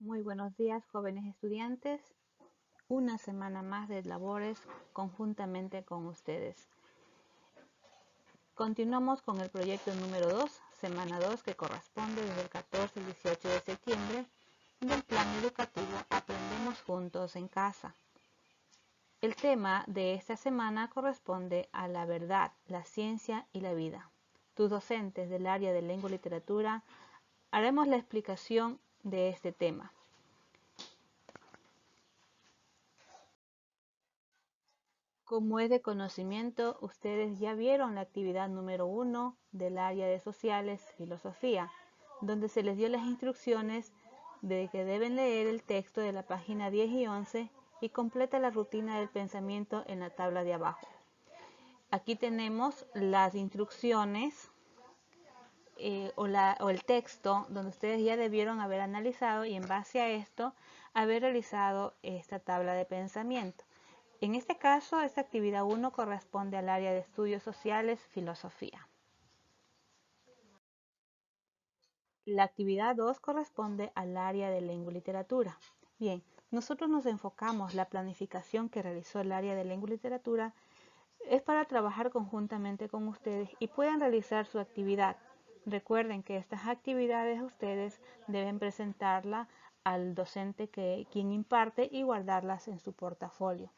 Muy buenos días, jóvenes estudiantes. Una semana más de labores conjuntamente con ustedes. Continuamos con el proyecto número 2, semana 2, que corresponde desde el 14 al 18 de septiembre del plan educativo Aprendemos Juntos en Casa. El tema de esta semana corresponde a la verdad, la ciencia y la vida. Tus docentes del área de lengua y literatura haremos la explicación de este tema. Como es de conocimiento, ustedes ya vieron la actividad número 1 del área de sociales, filosofía, donde se les dio las instrucciones de que deben leer el texto de la página 10 y 11 y completa la rutina del pensamiento en la tabla de abajo. Aquí tenemos las instrucciones o el texto donde ustedes ya debieron haber analizado y en base a esto haber realizado esta tabla de pensamiento. En este caso, esta actividad 1 corresponde al área de estudios sociales, filosofía. La actividad 2 corresponde al área de lengua y literatura. Bien, nosotros nos enfocamos, la planificación que realizó el área de lengua y literatura es para trabajar conjuntamente con ustedes y puedan realizar su actividad. Recuerden que estas actividades ustedes deben presentarla al docente quien imparte y guardarlas en su portafolio.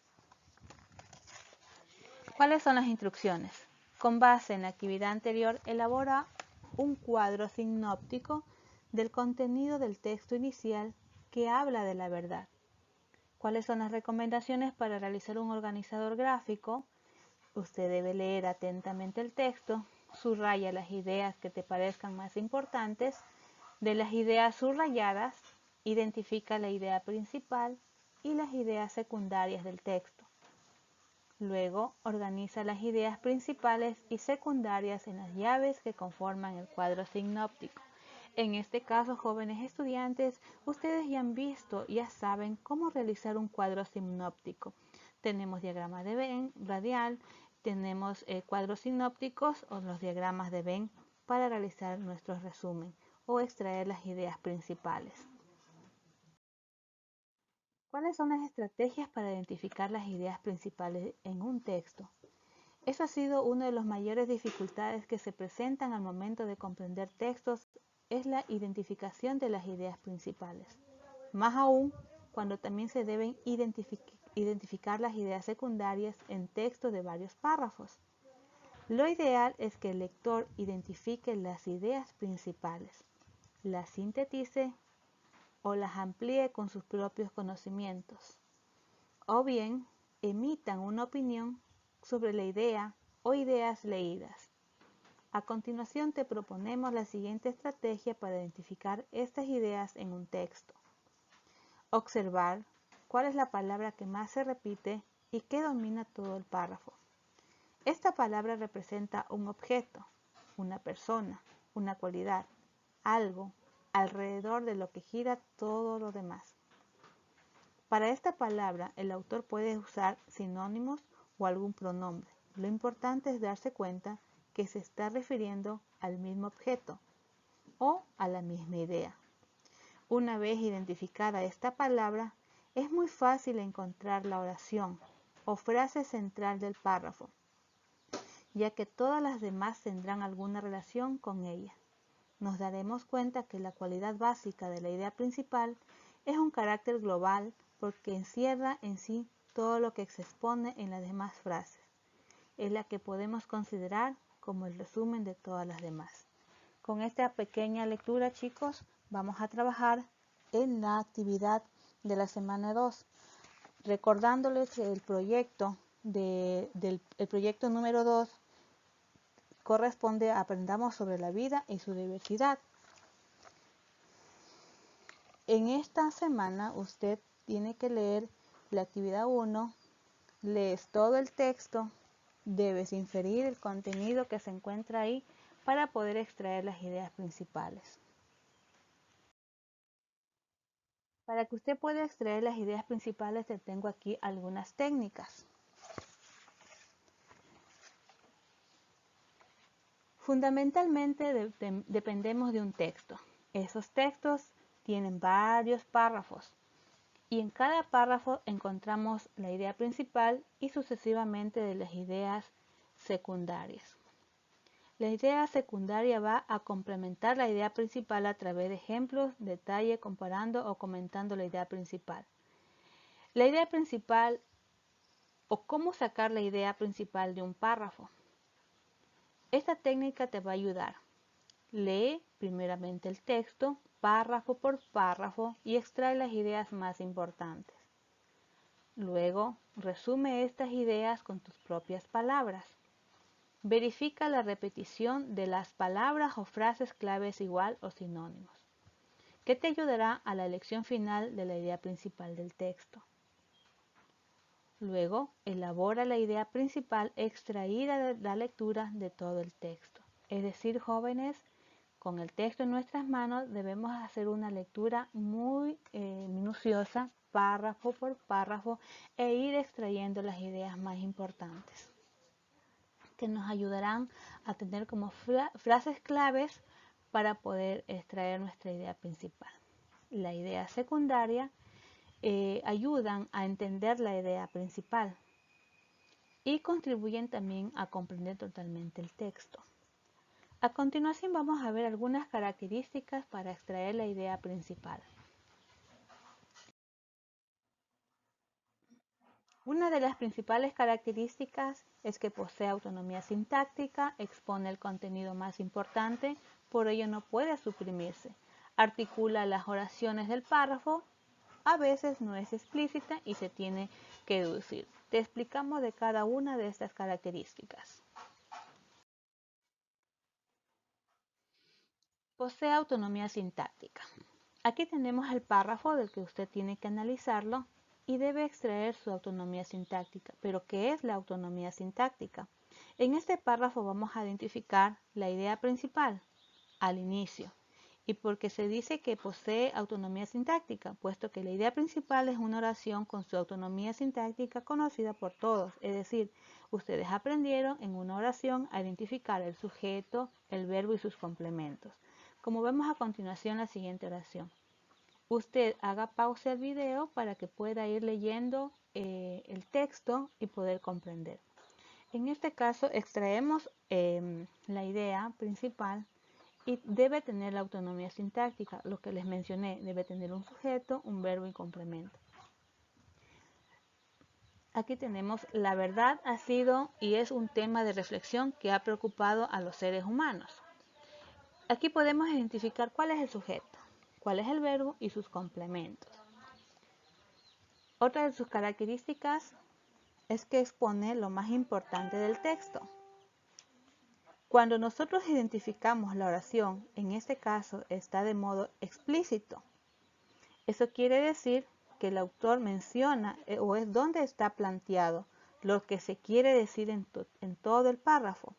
¿Cuáles son las instrucciones? Con base en la actividad anterior, elabora un cuadro sinóptico del contenido del texto inicial que habla de la verdad. ¿Cuáles son las recomendaciones para realizar un organizador gráfico? Usted debe leer atentamente el texto, subraya las ideas que te parezcan más importantes. De las ideas subrayadas, identifica la idea principal y las ideas secundarias del texto. Luego, organiza las ideas principales y secundarias en las llaves que conforman el cuadro sinóptico. En este caso, jóvenes estudiantes, ustedes ya han visto, ya saben cómo realizar un cuadro sinóptico. Tenemos diagrama de Venn radial, tenemos cuadros sinópticos o los diagramas de Venn para realizar nuestro resumen o extraer las ideas principales. ¿Cuáles son las estrategias para identificar las ideas principales en un texto? Eso ha sido una de las mayores dificultades que se presentan al momento de comprender textos, es la identificación de las ideas principales. Más aún, cuando también se deben identificar las ideas secundarias en textos de varios párrafos. Lo ideal es que el lector identifique las ideas principales, las sintetice o las amplíe con sus propios conocimientos, o bien emitan una opinión sobre la idea o ideas leídas. A continuación te proponemos la siguiente estrategia para identificar estas ideas en un texto. Observar cuál es la palabra que más se repite y que domina todo el párrafo. Esta palabra representa un objeto, una persona, una cualidad, algo, alrededor de lo que gira todo lo demás. Para esta palabra, el autor puede usar sinónimos o algún pronombre. Lo importante es darse cuenta que se está refiriendo al mismo objeto o a la misma idea. Una vez identificada esta palabra, es muy fácil encontrar la oración o frase central del párrafo, ya que todas las demás tendrán alguna relación con ella. Nos daremos cuenta que la cualidad básica de la idea principal es un carácter global porque encierra en sí todo lo que se expone en las demás frases. Es la que podemos considerar como el resumen de todas las demás. Con esta pequeña lectura, chicos, vamos a trabajar en la actividad de la semana 2, recordándoles que el proyecto número 2 corresponde a Aprendamos sobre la vida y su diversidad. En esta semana usted tiene que leer la actividad 1, lees todo el texto, debes inferir el contenido que se encuentra ahí para poder extraer las ideas principales. Para que usted pueda extraer las ideas principales, te tengo aquí algunas técnicas. Fundamentalmente dependemos de un texto. Esos textos tienen varios párrafos y en cada párrafo encontramos la idea principal y sucesivamente de las ideas secundarias. La idea secundaria va a complementar la idea principal a través de ejemplos, detalle, comparando o comentando la idea principal. La idea principal o cómo sacar la idea principal de un párrafo. Esta técnica te va a ayudar. Lee primeramente el texto, párrafo por párrafo, y extrae las ideas más importantes. Luego, resume estas ideas con tus propias palabras. Verifica la repetición de las palabras o frases claves igual o sinónimos, que te ayudará a la elección final de la idea principal del texto. Luego, elabora la idea principal extraída de la lectura de todo el texto. Es decir, jóvenes, con el texto en nuestras manos debemos hacer una lectura muy minuciosa, párrafo por párrafo, e ir extrayendo las ideas más importantes, que nos ayudarán a tener como frases claves para poder extraer nuestra idea principal. La idea secundaria ayudan a entender la idea principal y contribuyen también a comprender totalmente el texto. A continuación vamos a ver algunas características para extraer la idea principal. Una de las principales características es que posee autonomía sintáctica, expone el contenido más importante, por ello no puede suprimirse. Articula las oraciones del párrafo, a veces no es explícita y se tiene que deducir. Te explicamos de cada una de estas características. Posee autonomía sintáctica. Aquí tenemos el párrafo del que usted tiene que analizarlo y debe extraer su autonomía sintáctica. ¿Pero qué es la autonomía sintáctica? En este párrafo vamos a identificar la idea principal al inicio. ¿Y por qué se dice que posee autonomía sintáctica? Puesto que la idea principal es una oración con su autonomía sintáctica conocida por todos. Es decir, ustedes aprendieron en una oración a identificar el sujeto, el verbo y sus complementos. Como vemos a continuación la siguiente oración. Usted haga pausa al video para que pueda ir leyendo el texto y poder comprender. En este caso extraemos la idea principal y debe tener la autonomía sintáctica, lo que les mencioné, debe tener un sujeto, un verbo y complemento. Aquí tenemos: la verdad ha sido y es un tema de reflexión que ha preocupado a los seres humanos. Aquí podemos identificar cuál es el sujeto, cuál es el verbo y sus complementos. Otra de sus características es que expone lo más importante del texto. Cuando nosotros identificamos la oración, en este caso está de modo explícito. Eso quiere decir que el autor menciona o es donde está planteado lo que se quiere decir en todo el párrafo.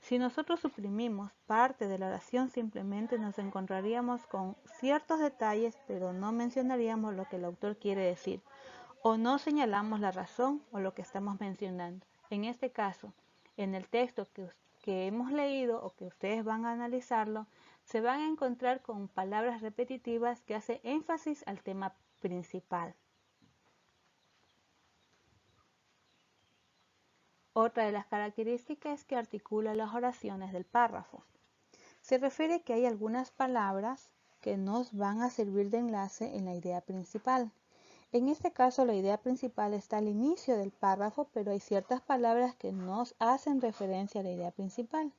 Si nosotros suprimimos parte de la oración, simplemente nos encontraríamos con ciertos detalles, pero no mencionaríamos lo que el autor quiere decir, o no señalamos la razón o lo que estamos mencionando. En este caso, en el texto que hemos leído o que ustedes van a analizarlo, se van a encontrar con palabras repetitivas que hacen énfasis al tema principal. Otra de las características es que articula las oraciones del párrafo. Se refiere que hay algunas palabras que nos van a servir de enlace en la idea principal. En este caso, la idea principal está al inicio del párrafo, pero hay ciertas palabras que nos hacen referencia a la idea principal.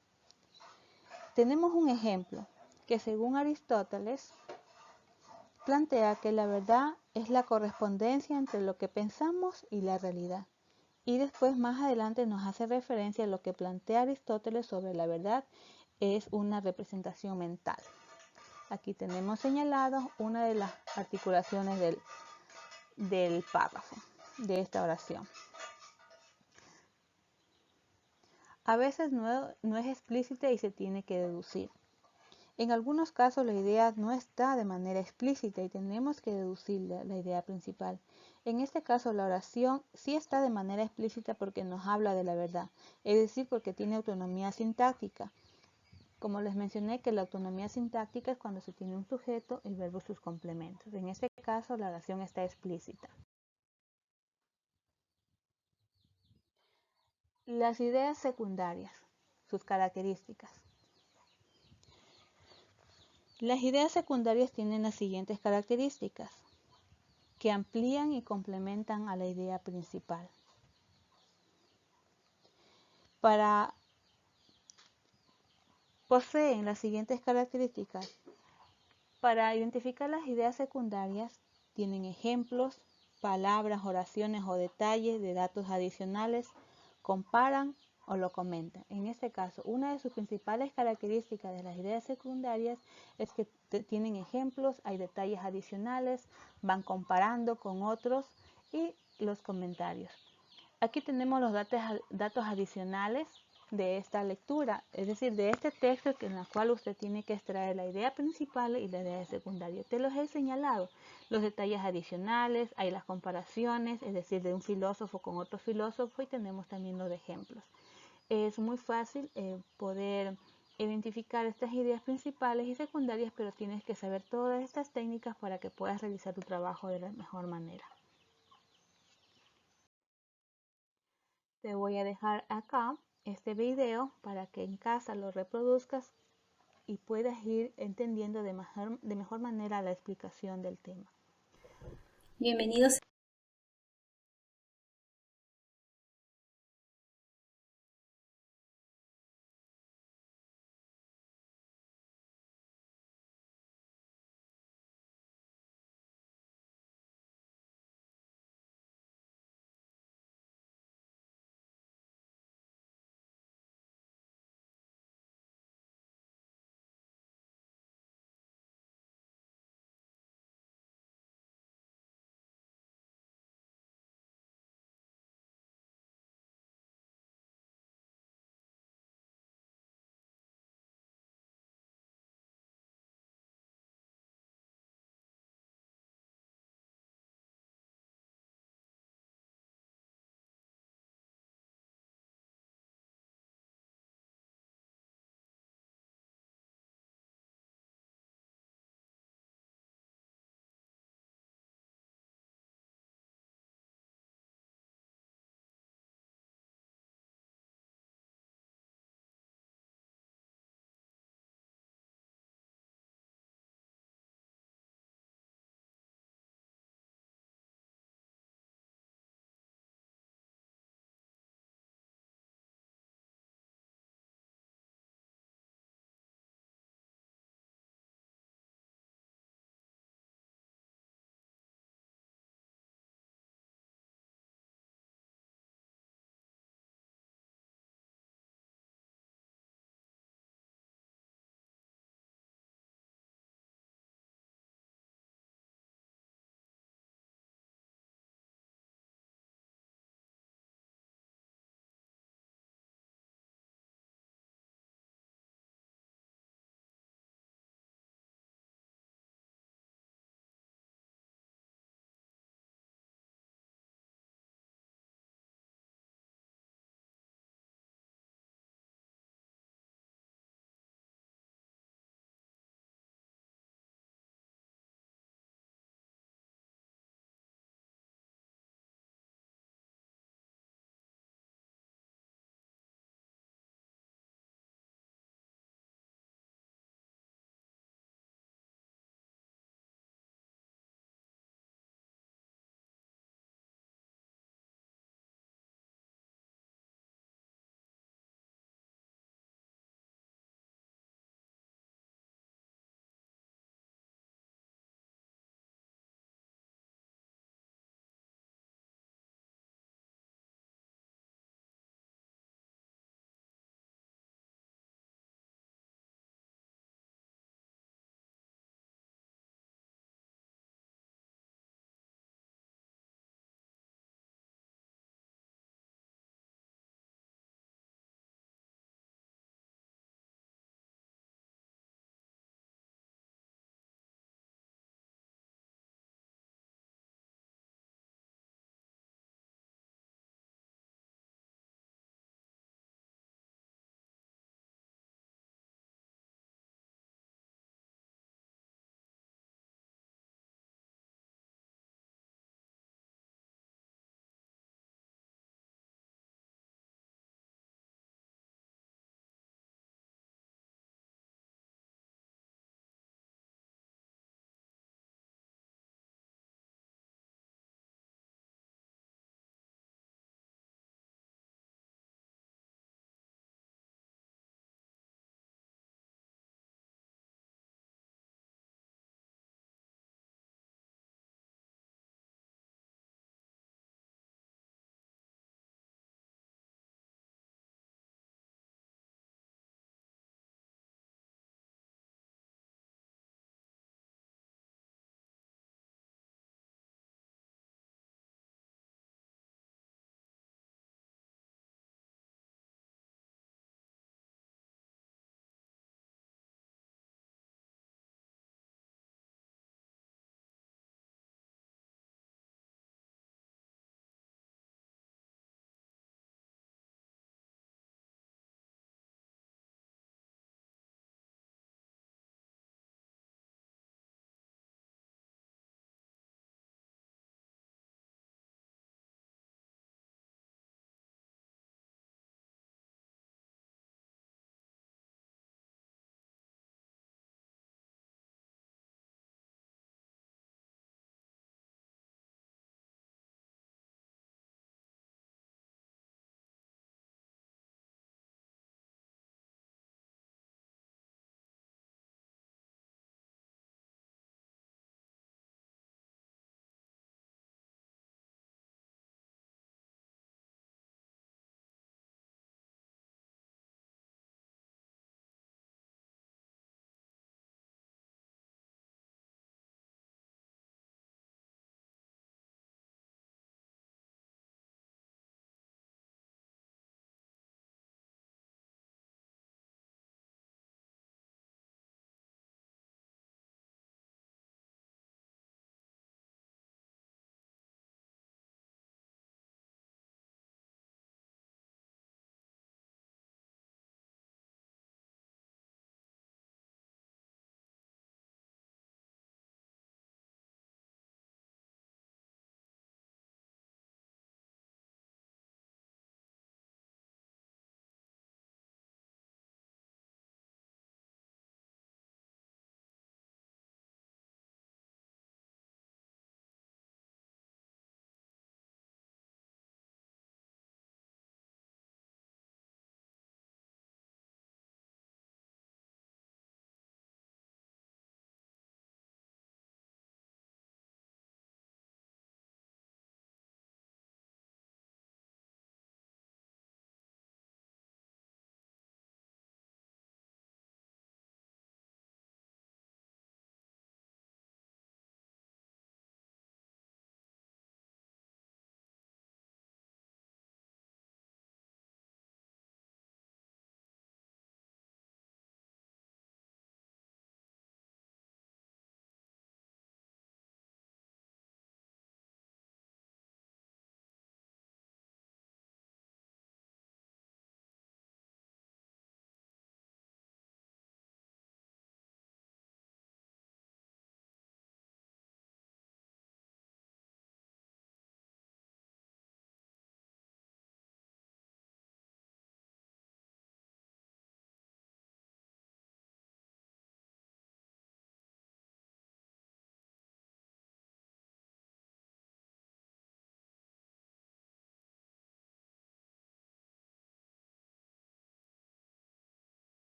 Tenemos un ejemplo que, según Aristóteles, plantea que la verdad es la correspondencia entre lo que pensamos y la realidad. Y después, más adelante, nos hace referencia a lo que plantea Aristóteles sobre la verdad es una representación mental. Aquí tenemos señalado una de las articulaciones del párrafo, de esta oración. A veces no es explícita y se tiene que deducir. En algunos casos la idea no está de manera explícita y tenemos que deducir la idea principal. En este caso la oración sí está de manera explícita porque nos habla de la verdad, es decir, porque tiene autonomía sintáctica. Como les mencioné, que la autonomía sintáctica es cuando se tiene un sujeto, el verbo y sus complementos. En este caso, la oración está explícita. Las ideas secundarias, sus características. Las ideas secundarias tienen las siguientes características, que amplían y complementan a la idea principal. Poseen las siguientes características. Para identificar las ideas secundarias, tienen ejemplos, palabras, oraciones o detalles de datos adicionales, comparan o lo comentan. En este caso, una de sus principales características de las ideas secundarias es que tienen ejemplos, hay detalles adicionales, van comparando con otros y los comentarios. Aquí tenemos los datos adicionales de esta lectura, es decir, de este texto en el cual usted tiene que extraer la idea principal y la idea secundaria. Te los he señalado, los detalles adicionales, hay las comparaciones, es decir, de un filósofo con otro filósofo, y tenemos también los ejemplos. Es muy fácil poder identificar estas ideas principales y secundarias, pero tienes que saber todas estas técnicas para que puedas realizar tu trabajo de la mejor manera. Te voy a dejar acá este video para que en casa lo reproduzcas y puedas ir entendiendo de mejor manera la explicación del tema. Bienvenidos.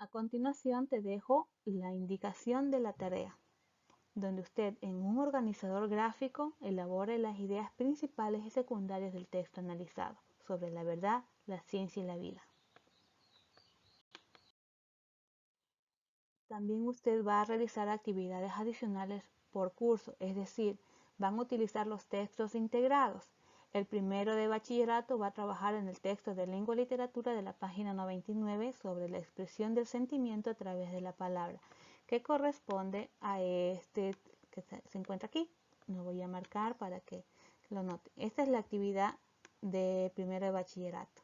A continuación te dejo la indicación de la tarea, donde usted en un organizador gráfico elabore las ideas principales y secundarias del texto analizado sobre la verdad, la ciencia y la vida. También usted va a realizar actividades adicionales por curso, es decir, van a utilizar los textos integrados. El primero de bachillerato va a trabajar en el texto de lengua y literatura de la página 99 sobre la expresión del sentimiento a través de la palabra, que corresponde a este que se encuentra aquí. Lo voy a marcar para que lo noten. Esta es la actividad de primero de bachillerato.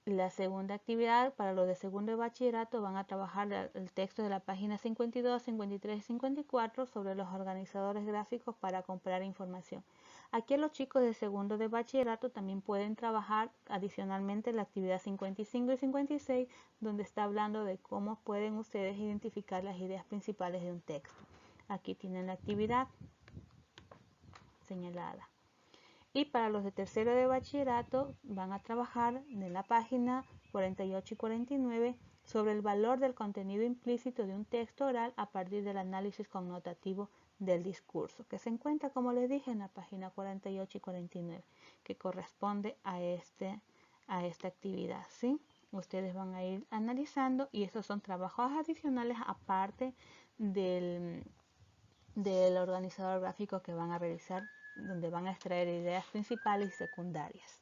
La segunda actividad, para los de segundo de bachillerato, van a trabajar el texto de la página 52, 53 y 54 sobre los organizadores gráficos para comprar información. Aquí los chicos de segundo de bachillerato también pueden trabajar adicionalmente la actividad 55 y 56, donde está hablando de cómo pueden ustedes identificar las ideas principales de un texto. Aquí tienen la actividad señalada. Y para los de tercero de bachillerato van a trabajar en la página 48 y 49 sobre el valor del contenido implícito de un texto oral a partir del análisis connotativo del discurso, que se encuentra, como les dije, en la página 48 y 49, que corresponde a esta actividad, ¿sí? Ustedes van a ir analizando y estos son trabajos adicionales aparte del organizador gráfico que van a realizar, donde van a extraer ideas principales y secundarias.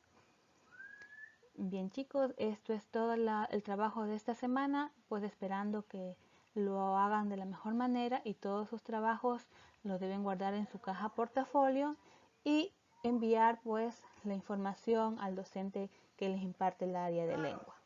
Bien chicos, esto es todo el trabajo de esta semana, pues esperando que lo hagan de la mejor manera y todos sus trabajos los deben guardar en su caja portafolio y enviar pues la información al docente que les imparte el área de lengua.